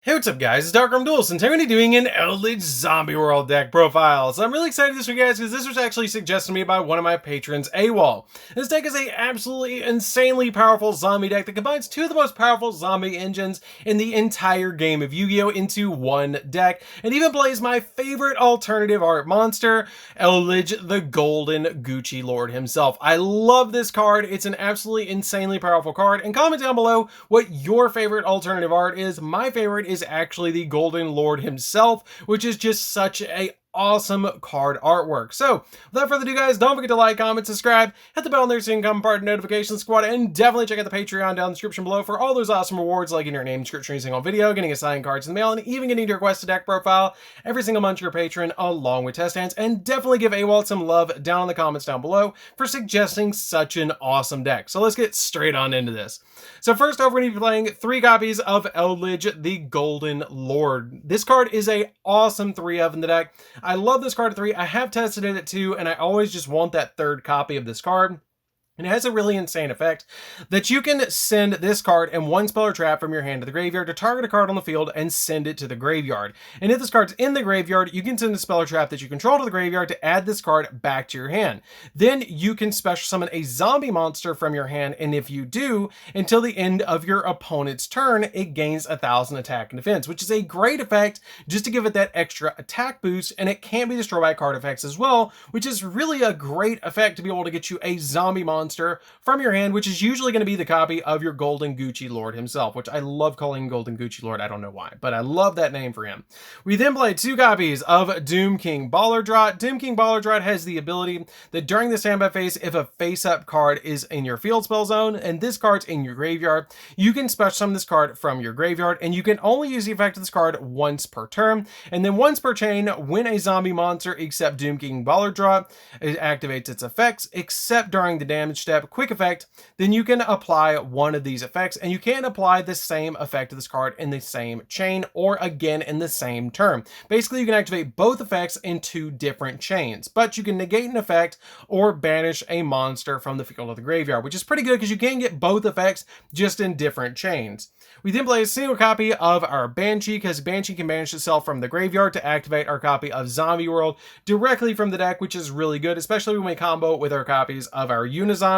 Hey, what's up guys, it's DarkArmedDuelist, and today we're going to be doing an Eldlich Zombie World deck profile. So I'm really excited this week guys, because this was actually suggested to me by one of my patrons, Awalt. This deck is a absolutely insanely powerful zombie deck that combines two of the most powerful zombie engines in the entire game of Yu-Gi-Oh! Into one deck, and even plays my favorite alternative art monster, Eldlich, the Golden Gucci Lord himself. I love this card, it's an absolutely insanely powerful card, and comment down below what your favorite alternative art is. My favorite is actually the Golden Lord himself, which is just such a awesome card artwork. So without further ado guys, don't forget to like, comment, subscribe, hit the bell there so you can become part of the notification squad, and definitely check out the Patreon down in the description below for all those awesome rewards like getting your name description every single video, getting assigned cards in the mail, and even getting to request a deck profile every single month to your patron along with test hands. And definitely give Awalt some love down in the comments down below for suggesting such an awesome deck. So let's get straight on into this. So first off, we're going to be playing 3 copies of Eldlich, the Golden Lord. This card is a awesome 3 of in the deck. I love this card at 3. I have tested it at 2, and I always just want that 3rd copy of this card. And it has a really insane effect that you can send this card and 1 spell or trap from your hand to the graveyard to target a card on the field and send it to the graveyard. And if this card's in the graveyard, you can send a spell or trap that you control to the graveyard to add this card back to your hand. Then you can special summon a zombie monster from your hand, and if you do, until the end of your opponent's turn, it gains 1,000 attack and defense, which is a great effect just to give it that extra attack boost, and it can be destroyed by card effects as well, which is really a great effect to be able to get you a zombie monster from your hand, which is usually going to be the copy of your Golden Gucci Lord himself, which I love calling Golden Gucci Lord. I don't know why, but I love that name for him. We then play 2 copies of Doom King Ballardrot. Doom King Ballardrot has the ability that during the standby phase, if a face-up card is in your field spell zone and this card's in your graveyard, you can special summon this card from your graveyard, and you can only use the effect of this card once per turn, and then once per chain when a zombie monster except Doom King Ballardrot activates its effects, except during the damage step, quick effect, then you can apply one of these effects, and you can apply the same effect of this card in the same chain or again in the same turn. Basically, you can activate both effects in 2 different chains, but you can negate an effect or banish a monster from the field of the graveyard, which is pretty good because you can get both effects just in different chains. We then play a single copy of our Banshee, because Banshee can banish itself from the graveyard to activate our copy of Zombie World directly from the deck, which is really good, especially when we combo with our copies of our Unizombie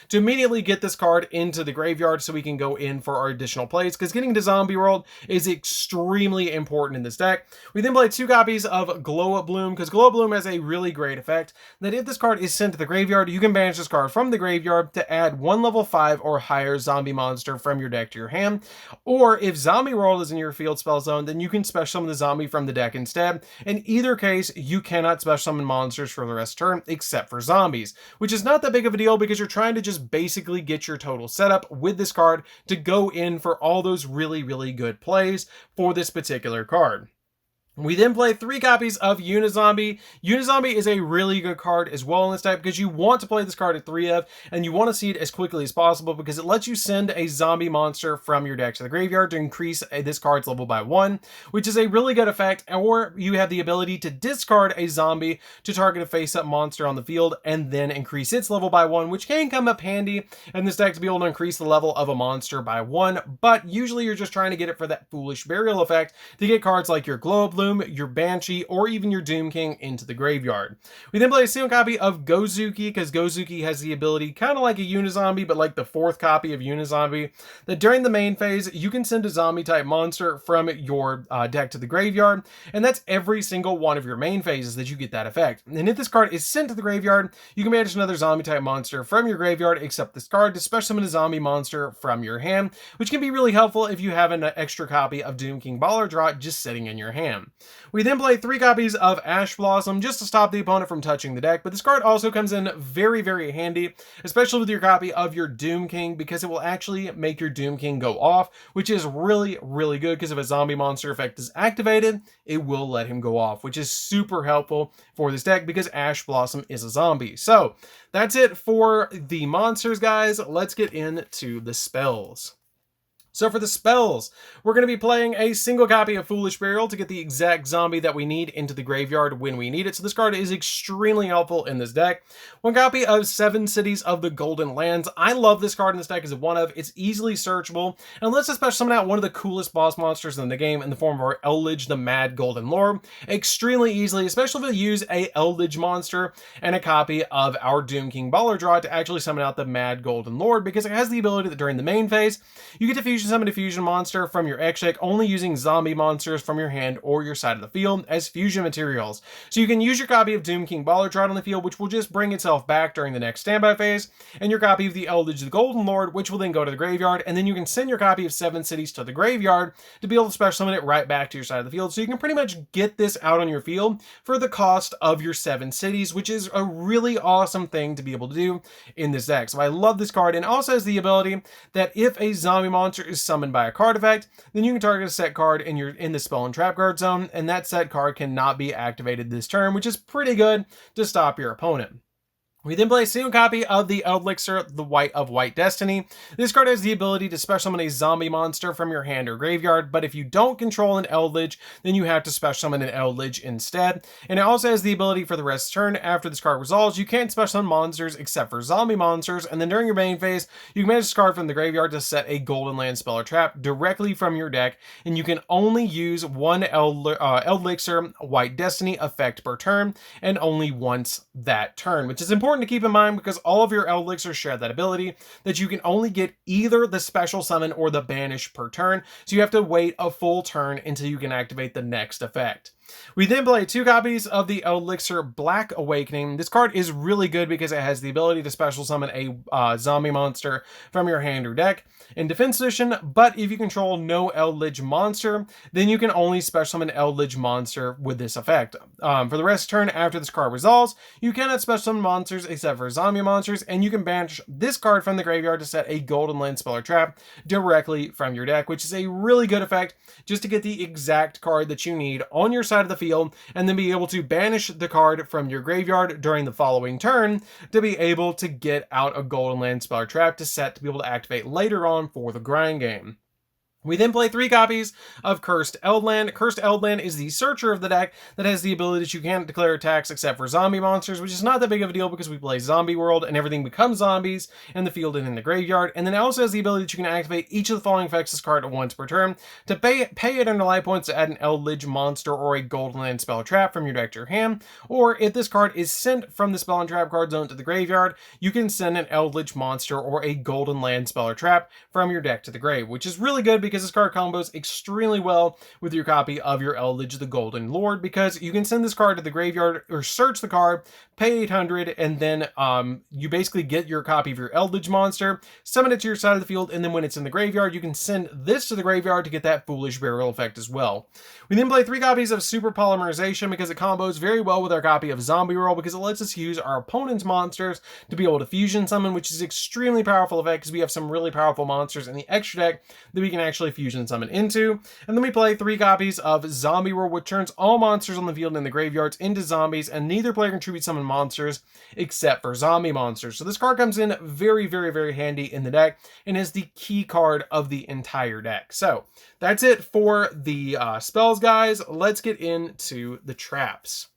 to immediately get this card into the graveyard so we can go in for our additional plays, because getting to Zombie World is extremely important in this deck. We then play 2 copies of Glow Up Bloom, because Glow Up Bloom has a really great effect that if this card is sent to the graveyard, you can banish this card from the graveyard to add 1 level 5 or higher zombie monster from your deck to your hand. Or if Zombie World is in your field spell zone, then you can special summon the zombie from the deck instead. In either case, you cannot special summon monsters for the rest of the turn except for zombies, which is not that big of a deal because you're trying to just basically get your total setup with this card to go in for all those really, really good plays for this particular card. We then play 3 copies of Unizombie. Unizombie is a really good card as well in this type because you want to play this card at 3 of, and you want to see it as quickly as possible because it lets you send a zombie monster from your deck to the graveyard to increase this card's level by 1, which is a really good effect. Or you have the ability to discard a zombie to target a face-up monster on the field and then increase its level by 1, which can come up handy in this deck to be able to increase the level of a monster by 1, but usually you're just trying to get it for that foolish burial effect to get cards like your Glow Bloom, your Banshee, or even your Doom King into the graveyard. We then play a single copy of Gozuki, because Gozuki has the ability, kind of like a Unizombie, but like the 4th copy of Unizombie, that during the main phase, you can send a zombie type monster from your deck to the graveyard, and that's every single one of your main phases that you get that effect. And if this card is sent to the graveyard, you can banish another zombie type monster from your graveyard, except this card, to special summon a zombie monster from your hand, which can be really helpful if you have an extra copy of Doom King Ballardrot just sitting in your hand. We then play 3 copies of Ash Blossom just to stop the opponent from touching the deck, but this card also comes in very, very handy, especially with your copy of your Doom King, because it will actually make your Doom King go off, which is really, really good because if a zombie monster effect is activated, it will let him go off, which is super helpful for this deck because Ash Blossom is a zombie. So that's it for the monsters, guys. Let's get into the spells. So for the spells, we're going to be playing a single copy of Foolish Burial to get the exact zombie that we need into the graveyard when we need it. So this card is extremely helpful in this deck. One copy of 7 Cities of the Golden Lands. I love this card in this deck as one of. It's easily searchable and lets us special summon out one of the coolest boss monsters in the game in the form of our Eldlich, the Mad Golden Lord. Extremely easily, especially if we use a Eldlich monster and a copy of our Doom King Baller Draw to actually summon out the Mad Golden Lord, because it has the ability that during the main phase, you get to fusion summon a fusion monster from your X deck, only using zombie monsters from your hand or your side of the field as fusion materials. So you can use your copy of Doom King Baller Draw on the field, which will just bring itself back during the next standby phase, and your copy of the Eldlich the Golden Lord, which will then go to the graveyard, and then you can send your copy of 7 Cities to the graveyard to be able to special summon it right back to your side of the field. So you can pretty much get this out on your field for the cost of your 7 Cities, which is a really awesome thing to be able to do in this deck. So I love this card, and it also has the ability that if a zombie monster is summoned by a card effect, then you can target a set card in the spell and trap card zone, and that set card cannot be activated this turn, which is pretty good to stop your opponent. We then play a single copy of the Eldlich, the White Destiny. This card has the ability to special summon a zombie monster from your hand or graveyard, but if you don't control an Eldlich, then you have to special summon an Eldlich instead. And it also has the ability for the rest of the turn, after this card resolves, you can't special summon monsters except for zombie monsters, and then during your main phase, you can manage this card from the graveyard to set a Golden Land spell or trap directly from your deck, and you can only use one Eldlich White Destiny effect per turn, and only once that turn, which is important to keep in mind because all of your Eldlich share that ability that you can only get either the special summon or the banish per turn, so you have to wait a full turn until you can activate the next effect. We then play 2 copies of the Eldlich Black Awakening. This card is really good because it has the ability to special summon a zombie monster from your hand or deck in defense position, but if you control no Eldlich monster, then you can only special summon an Eldlich monster with this effect. For the rest of the turn after this card resolves, you cannot special summon monsters except for zombie monsters, and you can banish this card from the graveyard to set a Golden Land spell or trap directly from your deck, which is a really good effect just to get the exact card that you need on your side of the field, and then be able to banish the card from your graveyard during the following turn to be able to get out a Golden Land spell or trap to set to be able to activate later on for the grind game. We then play 3 copies of Cursed Eldland. Cursed Eldland is the searcher of the deck that has the ability that you can't declare attacks except for zombie monsters, which is not that big of a deal because we play Zombie World and everything becomes zombies in the field and in the graveyard. And then it also has the ability that you can activate each of the following effects this card once per turn to pay it under life points to add an Eldlich monster or a Golden Land spell or trap from your deck to your hand. Or if this card is sent from the spell and trap card zone to the graveyard, you can send an Eldlich monster or a Golden Land spell or trap from your deck to the grave, which is really good because this card combos extremely well with your copy of your Eldlich the Golden Lord, because you can send this card to the graveyard or search the card, pay 800, and then you basically get your copy of your Eldlich monster, summon it to your side of the field, and then when it's in the graveyard, you can send this to the graveyard to get that Foolish Burial effect as well. We then play 3 copies of Super Polymerization because it combos very well with our copy of Zombie World, because it lets us use our opponent's monsters to be able to fusion summon, which is extremely powerful effect because we have some really powerful monsters in the extra deck that we can actually fusion summon into. And then we play 3 copies of Zombie World, which turns all monsters on the field in the graveyards into zombies, and neither player contributes summon monsters except for zombie monsters. So this card comes in very, very, very handy in the deck and is the key card of the entire deck. So that's it for the spells, guys. Let's get into the traps.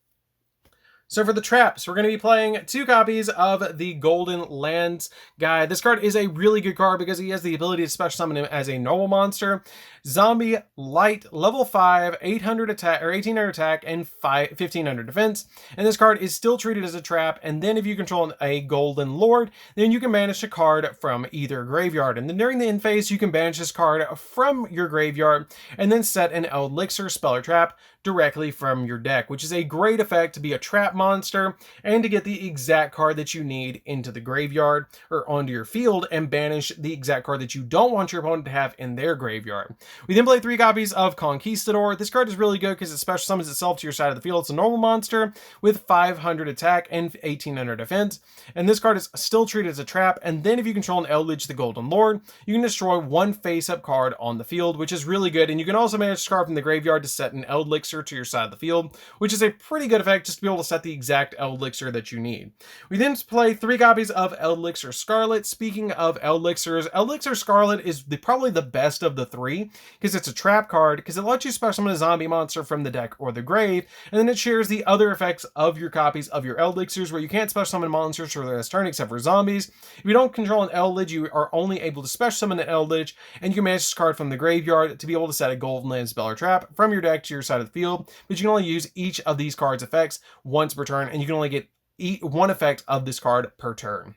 So for the traps, we're going to be playing 2 copies of the Golden Lands guy. This card is a really good card because he has the ability to special summon him as a normal monster. Zombie, light, level 5, 800 attack, or 1800 attack, and 1500 defense. And this card is still treated as a trap, and then if you control a Golden Lord, then you can banish a card from either graveyard. And then during the end phase, you can banish this card from your graveyard, and then set an Eldlich spell or trap directly from your deck, which is a great effect to be a trap monster and to get the exact card that you need into the graveyard or onto your field and banish the exact card that you don't want your opponent to have in their graveyard. We then play 3 copies of Conquistador. This card is really good because it special summons itself to your side of the field. It's a normal monster with 500 attack and 1800 defense, and this card is still treated as a trap. And then if you control an Eldlich the Golden Lord, you can destroy 1 face-up card on the field, which is really good. And you can also manage this card from the graveyard to set an Eldlich to your side of the field, which is a pretty good effect just to be able to set the the exact Elixir that you need. We then play 3 copies of Elixir Scarlet. Speaking of Elixirs, Elixir Scarlet is probably the best of the 3 because it's a trap card, because it lets you special summon a zombie monster from the deck or the grave, and then it shares the other effects of your copies of your Elixirs, where you can't special summon monsters for the rest turn except for zombies. If you don't control an Eldlich, you are only able to special summon an Eldlich, and you can manage this card from the graveyard to be able to set a golden land spell or trap from your deck to your side of the field, but you can only use each of these cards' effects once per turn, and you can only get one effect of this card per turn.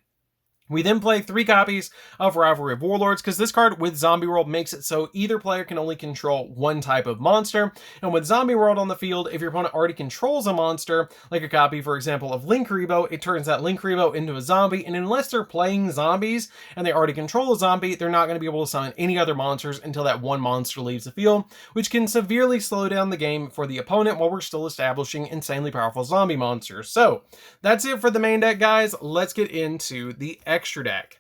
We then play 3 copies of Rivalry of Warlords, because this card with Zombie World makes it so either player can only control one type of monster. And with Zombie World on the field, if your opponent already controls a monster, like a copy, for example, of Linkuriboh, it turns that Linkuriboh into a zombie, and unless they're playing zombies and they already control a zombie, they're not going to be able to summon any other monsters until that one monster leaves the field, which can severely slow down the game for the opponent while we're still establishing insanely powerful zombie monsters. So that's it for the main deck, guys. Let's get into the extra deck.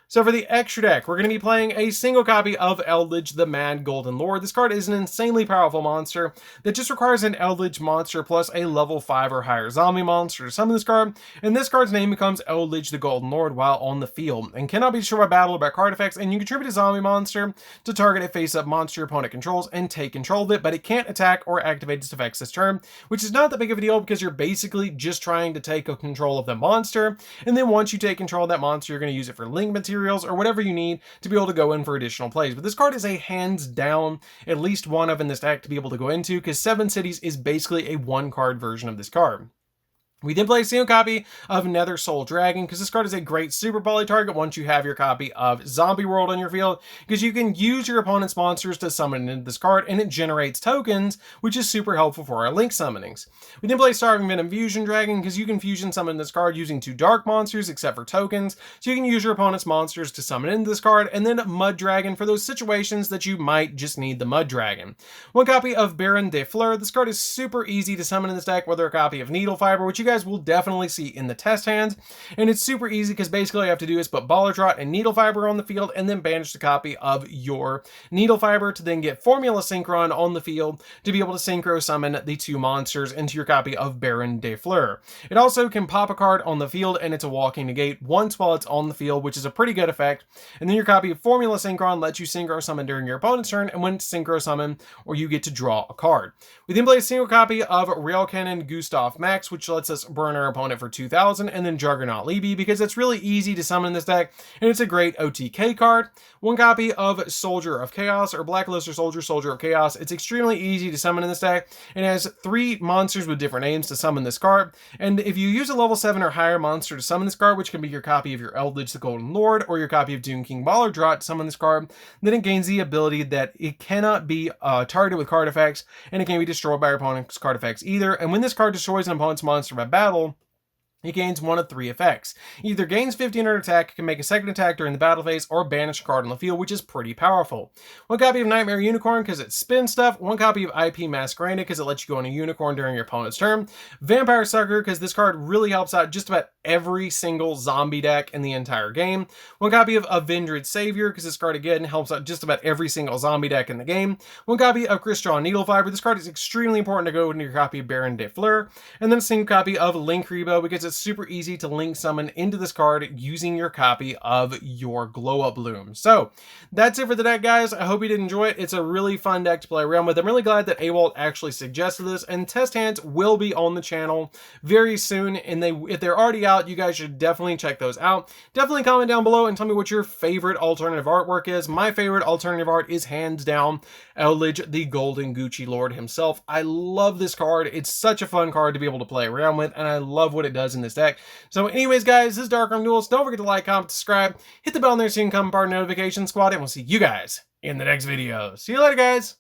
So for the extra deck, we're going to be playing a single copy of Eldlich, the Mad Golden Lord. This card is an insanely powerful monster that just requires an Eldlich monster plus a level 5 or higher zombie monster to summon this card, and this card's name becomes Eldlich, the Golden Lord, while on the field, and cannot be destroyed by battle or by card effects, and you contribute a zombie monster to target a face-up monster your opponent controls and take control of it, but it can't attack or activate its effects this turn, which is not that big of a deal because you're basically just trying to take control of the monster, and then once you take control of that monster, you're going to use it for link materials or whatever you need to be able to go in for additional plays. But this card is a hands down at least one of in this deck to be able to go into, because 7 Cities is basically a 1-card version of this card. We then play a single copy of Nether Soul Dragon, because this card is a great super poly target once you have your copy of Zombie World on your field, because you can use your opponent's monsters to summon into this card, and it generates tokens, which is super helpful for our link summonings. We then play Starving Venom Fusion Dragon, because you can fusion summon this card using 2 dark monsters except for tokens, so you can use your opponent's monsters to summon into this card, and then Mud Dragon for those situations that you might just need the Mud Dragon. 1 copy of Baron de Fleur. This card is super easy to summon in this deck, whether a copy of Needle Fiber, which you guys will definitely see in the test hands, and it's super easy because basically all you have to do is put Baller Trot and Needle Fiber on the field, and then banish the copy of your Needle Fiber to then get Formula Synchron on the field to be able to synchro summon the 2 monsters into your copy of Baron de Fleur. It also can pop a card on the field, and it's a walking negate once while it's on the field, which is a pretty good effect, and then your copy of Formula Synchron lets you synchro summon during your opponent's turn, and when it's synchro summon, or you get to draw a card. We then play a single copy of Rail Cannon Gustav Max, which lets us burn our opponent for 2,000, and then Juggernaut Libby, because it's really easy to summon this deck, and it's a great OTK card. 1 copy of Soldier of Chaos, or Blackluster Soldier of Chaos. It's extremely easy to summon in this deck, and has 3 monsters with different names to summon this card, and if you use a level 7 or higher monster to summon this card, which can be your copy of your Eldlich the Golden Lord, or your copy of Doom King Baller Drop to summon this card, then it gains the ability that it cannot be targeted with card effects, and it can't be destroyed by your opponent's card effects either, and when this card destroys an opponent's monster by battle, it gains 1 of 3 effects. Either gains 1500 attack, can make a second attack during the battle phase, or banish a card on the field, which is pretty powerful. 1 copy of Nightmare Unicorn, because it spins stuff. 1 copy of IP Masquerade, because it lets you go on a unicorn during your opponent's turn. Vampire Sucker, because this card really helps out just about every single zombie deck in the entire game. 1 copy of Avenged Savior, because this card again helps out just about every single zombie deck in the game. 1 copy of Crystal Needle Fiber. This card is extremely important to go into your copy of Baron de Fleur. And then a single copy of Linkuriboh, because it's super easy to link summon into this card using your copy of your Glow Up Bloom. So that's it for the deck, guys. I hope you did enjoy it. It's a really fun deck to play around with. I'm really glad that Awalt actually suggested this, and test hands will be on the channel very soon, and if they're already out, you guys should definitely check those out. Definitely comment down below and tell me what your favorite alternative artwork is. My favorite alternative art is hands down Eldlich, the Golden Gucci Lord himself. I love this card. It's such a fun card to be able to play around with, and I love what it does in this deck. So anyways, guys, this is DarkArmedDuelist. Don't forget to like, comment, subscribe, hit the bell on there so you can become part of the notification squad, and we'll see you guys in the next video. See you later, guys.